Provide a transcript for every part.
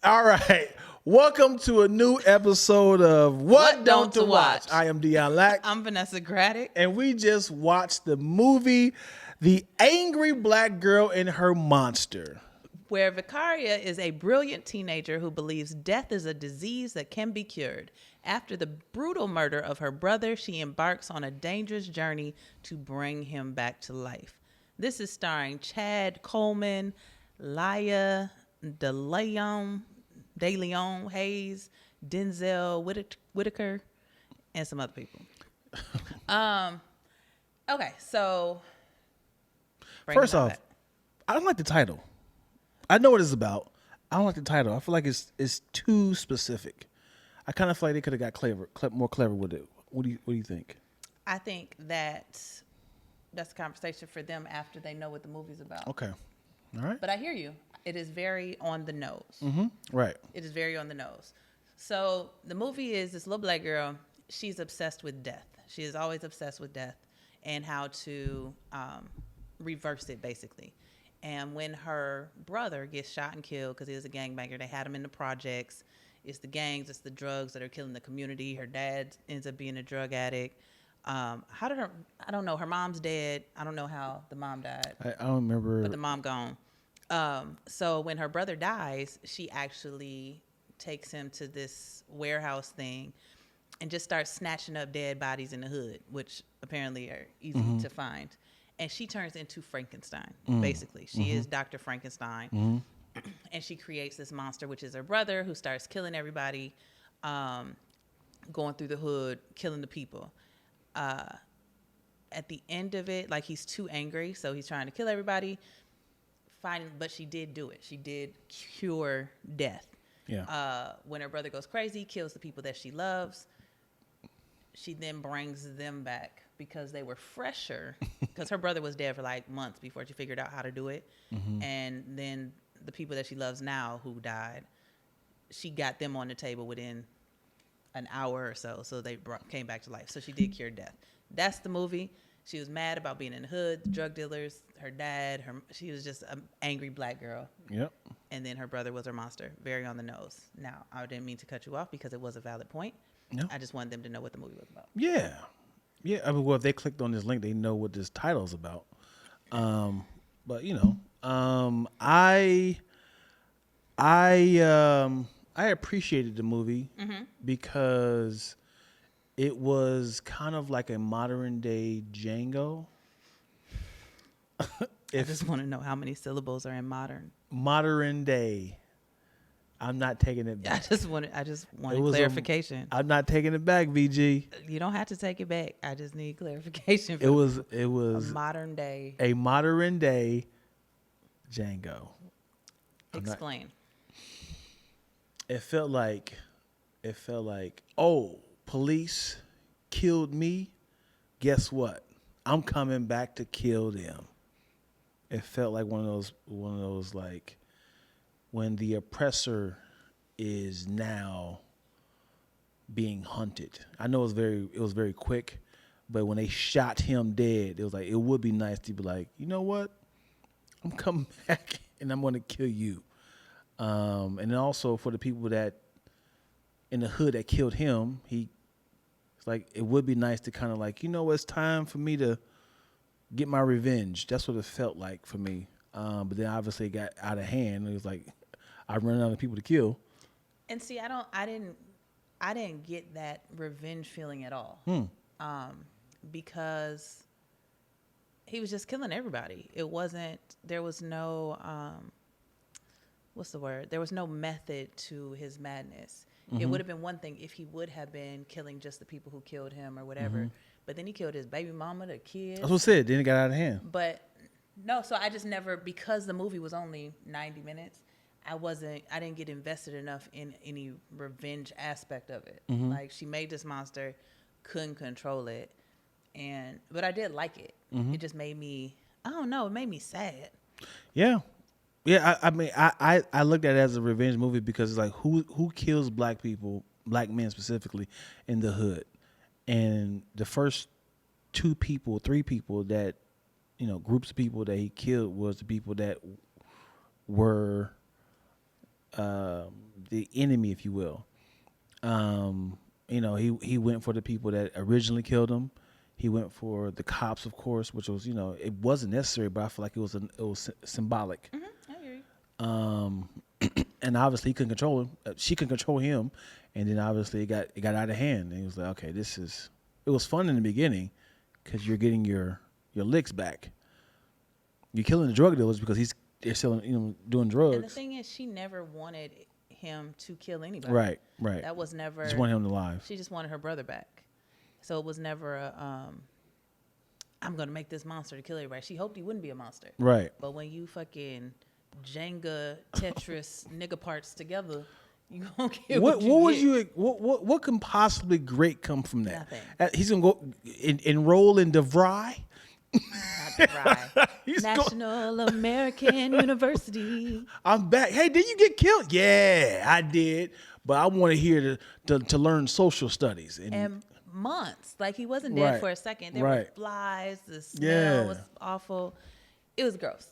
All right. Welcome to a new episode of What Don't to Watch. I am Dion Lack. I'm Vanessa Graddick. And we just watched the movie The Angry Black Girl and Her Monster. Where Vicaria is a brilliant teenager who believes death is a disease that can be cured. After the brutal murder of her brother, she embarks on a dangerous journey to bring him back to life. This is starring Chad Coleman, Laya DeLeon Hayes, Denzel Whitaker, and some other people. Okay, so first off, I don't like the title. I know what it's about. I don't like the title. I feel like it's too specific. I kind of feel like they could have got more clever with it. What do you think? I think that's a conversation for them after they know what the movie's about. Okay. All right. But I hear you. It is very on the nose. Mm-hmm. Right. It is very on the nose. So the movie is this little black girl. She's obsessed with death. She is always obsessed with death and how to reverse it, basically. And when her brother gets shot and killed because he was a gangbanger, they had him in the projects. It's the gangs, it's the drugs that are killing the community. Her dad ends up being a drug addict. I don't know. Her mom's dead. I don't know how the mom died. I don't remember. But the mom gone. So when her brother dies, she actually takes him to this warehouse thing and just starts snatching up dead bodies in the hood, which apparently are easy to find. And she turns into Frankenstein, basically. She is Dr. Frankenstein. And she creates this monster, which is her brother, who starts killing everybody, going through the hood, killing the people. At the end of it, like, he's too angry, so he's trying to kill everybody. But she did do it. She did cure death. Yeah. When her brother goes crazy, kills the people that she loves, she then brings them back because they were fresher. Because her brother was dead for like months before she figured out how to do it. And then the people that she loves now who died, she got them on the table within an hour or so. So they came back to life. So she did cure death. That's the movie. She was mad about being in the hood, the drug dealers, her dad. She was just an angry black girl. Yep. And then her brother was her monster. Very on the nose. Now, I didn't mean to cut you off because it was a valid point. No. I just wanted them to know what the movie was about. Yeah. Yeah. I mean, well, if they clicked on this link, they know what this title's about. But you know, I appreciated the movie because it was kind of like a modern day Django. I just want to know how many syllables are in modern. Modern day. I'm not taking it back. I just wanted clarification. I'm not taking it back, VG. You don't have to take it back. I just need clarification. It was a modern day. A modern day Django. Explain. It felt like, oh, police killed me. Guess what? I'm coming back to kill them. It felt like one of those like when the oppressor is now being hunted. I know it was very quick, but when they shot him dead, it was like, it would be nice to be like, you know what? I'm coming back and I'm going to kill you. And then also for the people that in the hood that killed him, it's like, it would be nice to kind of like, you know, it's time for me to get my revenge. That's what it felt like for me. But then obviously it got out of hand. It was like, I run out of people to kill. And see, I didn't get that revenge feeling at all. Because he was just killing everybody. There was no, what's the word? There was no method to his madness. It would have been one thing if he would have been killing just the people who killed him or whatever. But then he killed his baby mama, the kids. That's what I said. Then it got out of hand. But no, so I just never, because the movie was only 90 minutes, I didn't get invested enough in any revenge aspect of it. Like, she made this monster, couldn't control it. But I did like it. It just made me, I don't know, it made me sad. Yeah. Yeah, I mean, I looked at it as a revenge movie because it's like, who kills black people, black men specifically, in the hood? And the first 3 people that, you know, groups of people that he killed was the people that were the enemy, if you will. You know, he went for the people that originally killed him. He went for the cops, of course, which was, you know, it wasn't necessary, but I feel like it was symbolic. I hear you. And obviously he couldn't control him. She couldn't control him, and then obviously it got out of hand. And he was like, okay, it was fun in the beginning because you're getting your licks back. You're killing the drug dealers because they're selling, you know, doing drugs. And the thing is, she never wanted him to kill anybody. Right. That was never. Just want him alive. She just wanted her brother back. So it was never I'm gonna make this monster to kill everybody. She hoped he wouldn't be a monster. Right. But when you fucking Jenga Tetris nigga parts together, you gonna get what can possibly great come from that? Nothing. He's gonna go enroll in DeVry. Not right. National American University. I'm back. Hey, did you get killed? Yeah, I did. But I want to hear to learn social studies. And months. Like, he wasn't dead for a second. There were flies. The smell was awful. It was gross.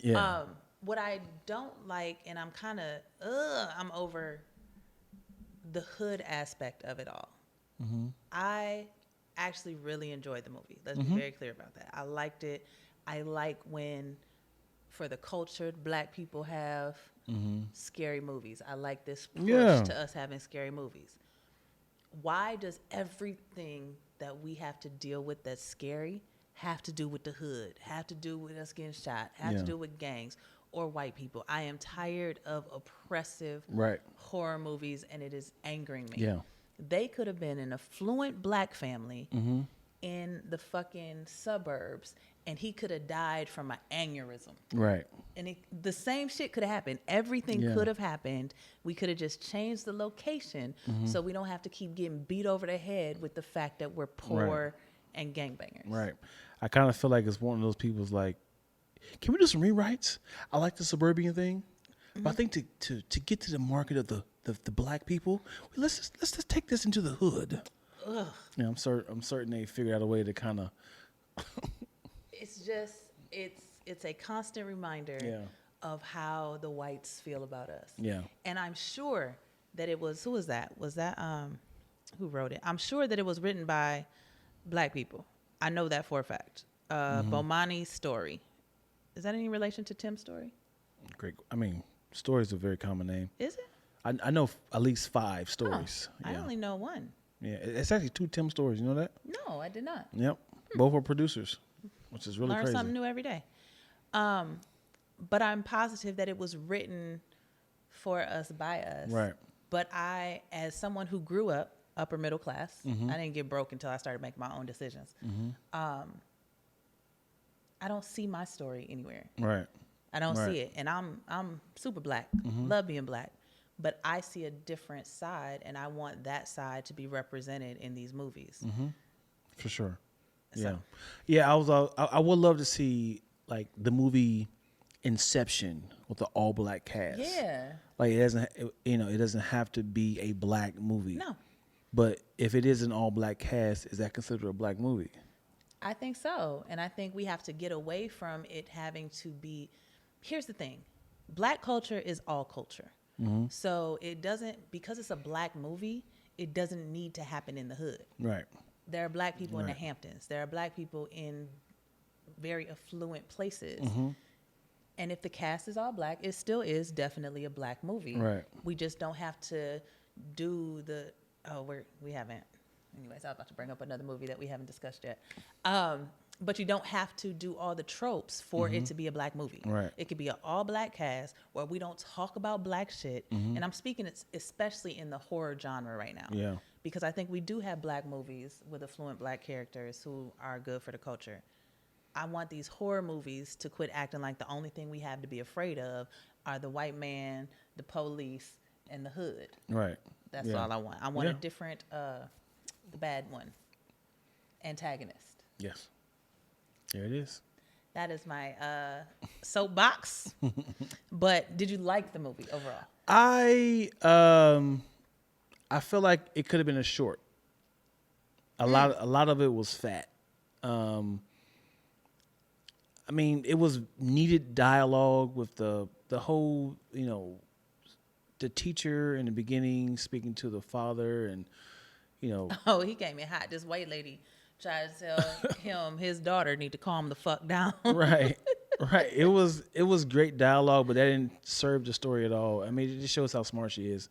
Yeah. What I don't like, and I'm kind of, I'm over the hood aspect of it all. Mm-hmm. I actually really enjoyed the movie. Let's be very clear about that. I liked it. I like when, for the cultured black people have scary movies. I like this push to us having scary movies. Why does everything that we have to deal with that's scary have to do with the hood, have to do with us getting shot, have to do with gangs or white people? I am tired of oppressive horror movies, and it is angering me. Yeah. They could have been an affluent black family in the fucking suburbs, and he could have died from an aneurysm. Right. And the same shit could have happened. Everything could have happened. We could have just changed the location so we don't have to keep getting beat over the head with the fact that we're poor and gangbangers. Right. I kind of feel like it's one of those people's like, can we do some rewrites? I like the suburban thing. But I think to get to the market of the black people, let's just take this into the hood. Ugh. Yeah, I'm certain they figured out a way to kind of. It's just it's a constant reminder of how the whites feel about us. Yeah. And I'm sure that it was, who was that? Was that who wrote it? I'm sure that it was written by black people. I know that for a fact. Bomani's Story. Is that any relation to Tim's Story? Great. I mean, Story is a very common name. Is it? I know at least 5 stories. Oh, I only know one. Yeah, it's actually 2 Tim stories. You know that? No, I did not. Yep. Both are producers, which is really Learn crazy. something new every day. But I'm positive that it was written for us, by us. Right. But I, as someone who grew up upper middle class, I didn't get broke until I started making my own decisions. I don't see my story anywhere. Right. I don't see it. And I'm super black, love being black. But I see a different side, and I want that side to be represented in these movies. For sure. So. Yeah. I would love to see like the movie Inception with the all black cast. Yeah. Like it doesn't have to be a black movie. No. But if it is an all black cast, is that considered a black movie? I think so. And I think we have to get away from it having to be. Here's the thing. Black culture is all culture. So it doesn't, because it's a black movie, it doesn't need to happen in the hood. Right. There are black people in the Hamptons. There are black people in very affluent places. And if the cast is all black, it still is definitely a black movie. Right. We just don't have to do we haven't. Anyways, I was about to bring up another movie that we haven't discussed yet. But you don't have to do all the tropes for it to be a black movie. Right. It could be an all-black cast where we don't talk about black shit. And I'm speaking especially in the horror genre right now. Yeah. Because I think we do have black movies with affluent black characters who are good for the culture. I want these horror movies to quit acting like the only thing we have to be afraid of are the white man, the police, and the hood. Right. That's all I want. I want a different, the bad one, antagonist. Yes. There it is. That is my soapbox. But did you like the movie overall? I feel like it could have been a short. A lot of it was fat. I mean, it was needed dialogue with the whole, the teacher in the beginning speaking to the father, and Oh, he came in hot. This white lady tried to tell him his daughter need to calm the fuck down. right, right. It was great dialogue, but that didn't serve the story at all. I mean, it just shows how smart she is.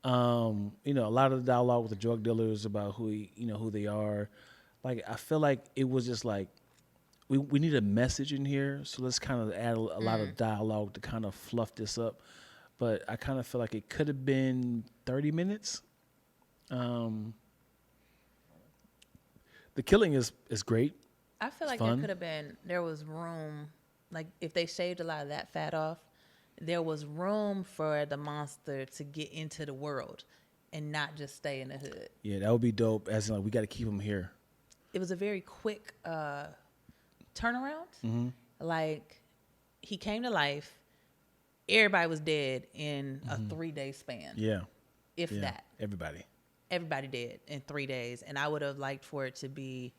A lot of the dialogue with the drug dealers about who they are. Like, I feel like it was just like we need a message in here, so let's kind of add a lot of dialogue to kind of fluff this up. But I kind of feel like it could have been 30 minutes. The killing is great. I feel like fun. there was room, like if they shaved a lot of that fat off, there was room for the monster to get into the world and not just stay in the hood. Yeah, that would be dope. As in, like, we got to keep him here. It was a very quick turnaround. Mm-hmm. Like, he came to life. Everybody was dead in a 3-day span. Yeah. If Yeah. that. Everybody dead in 3 days. And I would have liked for it to be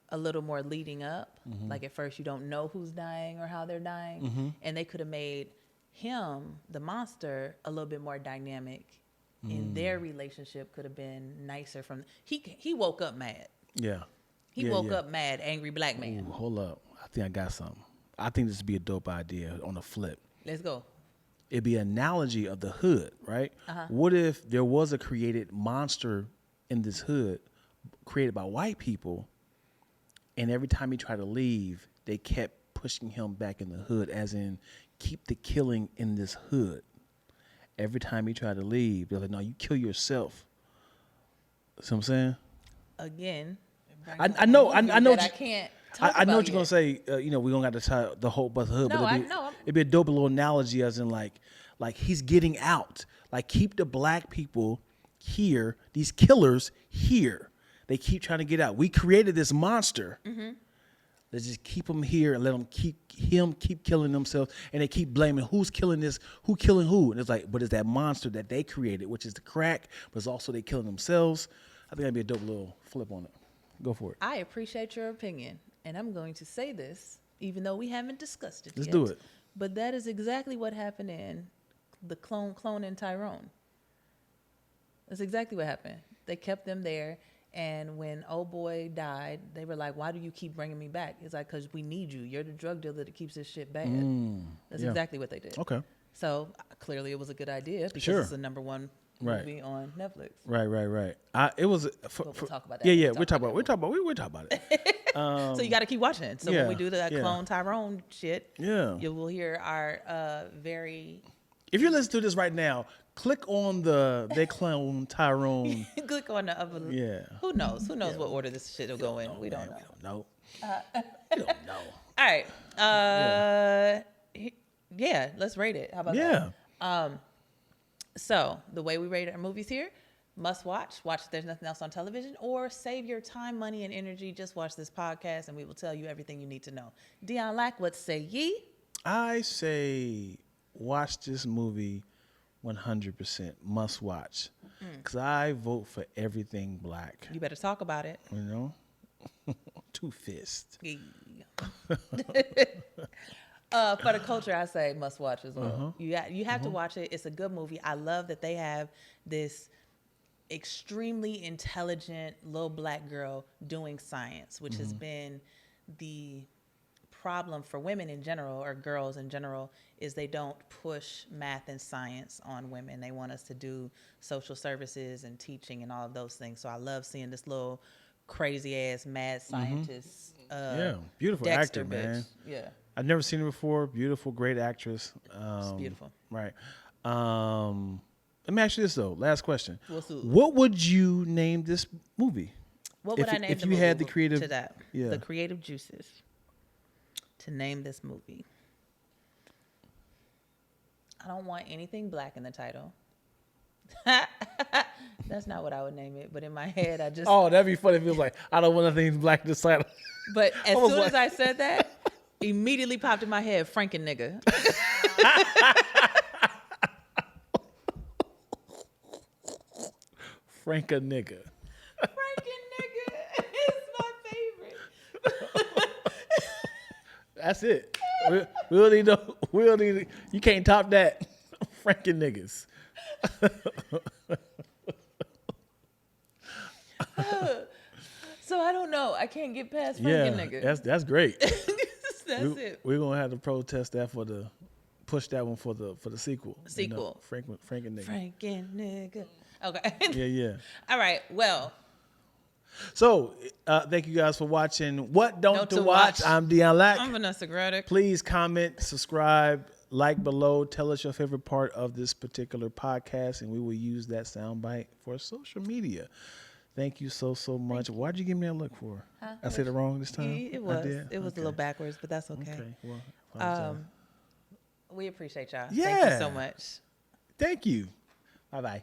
a little more leading up. Mm-hmm. Like, at first you don't know who's dying or how they're dying. Mm-hmm. And they could have made him, the monster, a little bit more dynamic. And their relationship could have been nicer from... He woke up mad. Yeah. He woke up mad, angry black man. Ooh, hold up. I think I got something. I think this would be a dope idea on the flip. Let's go. It'd be an analogy of the hood, right? Uh-huh. What if there was a created monster in this hood created by white people, and every time he tried to leave, they kept pushing him back in the hood, as in keep the killing in this hood. Every time he tried to leave, they're like, no, you kill yourself. See what I'm saying? Again. I know what I can't talk I know about what you're gonna yet. say. We don't got to tell the whole bus of hood, No, but I know. it'd be a dope little analogy, as in like he's getting out. Like, keep the black people here, these killers here. They keep trying to get out. We created this monster. Mm-hmm. Let's just keep them here and let them keep killing themselves, and they keep blaming who's killing this, who killing who, and it's like, but it's that monster that they created, which is the crack, but it's also they killing themselves. I think that'd be a dope little flip on it. Go for it. I appreciate your opinion, and I'm going to say this, even though we haven't discussed it Let's yet. do it. But that is exactly what happened in the clone in Tyrone. That's exactly what happened. They kept them there, and when old boy died, they were like, why do you keep bringing me back? It's like, because we need you. You're the drug dealer that keeps this shit bad. That's exactly what they did. Okay. So clearly it was a good idea because Sure. it's the number one movie on Netflix. Right. It was. We'll talk about that. Yeah. We'll talk about it. So you got to keep watching. So when we do the yeah. clone Tyrone shit, Yeah. you will hear our very... If you listen to this right now, click on they clone Tyrone. Click on the other... Yeah. Who knows? Who knows what order this shit will go in? We don't know. We don't know. All right. Yeah, let's rate it. How about that? Yeah. So the way we rate our movies here, must watch if there's nothing else on television, or save your time, money, and energy. Just watch this podcast and we will tell you everything you need to know. Dion Lack, what say ye? I say watch this movie 100%. Must watch. Because I vote for everything black. You better talk about it. You know? Two fists. For the culture, I say must watch as well. You have to watch it. It's a good movie. I love that they have this extremely intelligent little black girl doing science, which has been the problem for women in general, or girls in general, is they don't push math and science on women. They want us to do social services and teaching and all of those things. So I love seeing this little crazy ass mad scientist. Yeah, beautiful Dexter actor, bitch. man. Yeah, I've never seen her before. Beautiful, great actress. it's beautiful. Right. Let me ask you this though. Last question. What's up? What would you name this movie? What would If- I name if the you movie had the creative- to that? yeah. The creative juices to name this movie. I don't want anything black in the title. That's not what I would name it, but in my head, I just. Oh, that'd be funny if it was like, I don't want nothing black this side. But as was soon like- as I said that, immediately popped in my head, Franken nigga. Frank a nigga. Franken nigga is my favorite. That's it. We don't need no. We don't need. You can't top that. Franken niggas. So I don't know. I can't get past Franken nigga. That's great. It. We're gonna have to protest that push that one for the sequel. Sequel. Franken nigga. Franken nigga. Okay. Yeah. All right. Well. So, thank you guys for watching What Don't to Watch. I'm Dion Lack. I'm Vanessa Graddick. Please comment, subscribe, like below. Tell us your favorite part of this particular podcast, and we will use that soundbite for social media. Thank you so much. Why'd you give me that look for? Huh? I said it wrong this time? It was. I did? It was a little backwards, but that's okay. Okay. Well, we appreciate y'all. Yeah. Thank you so much. Thank you. Bye-bye.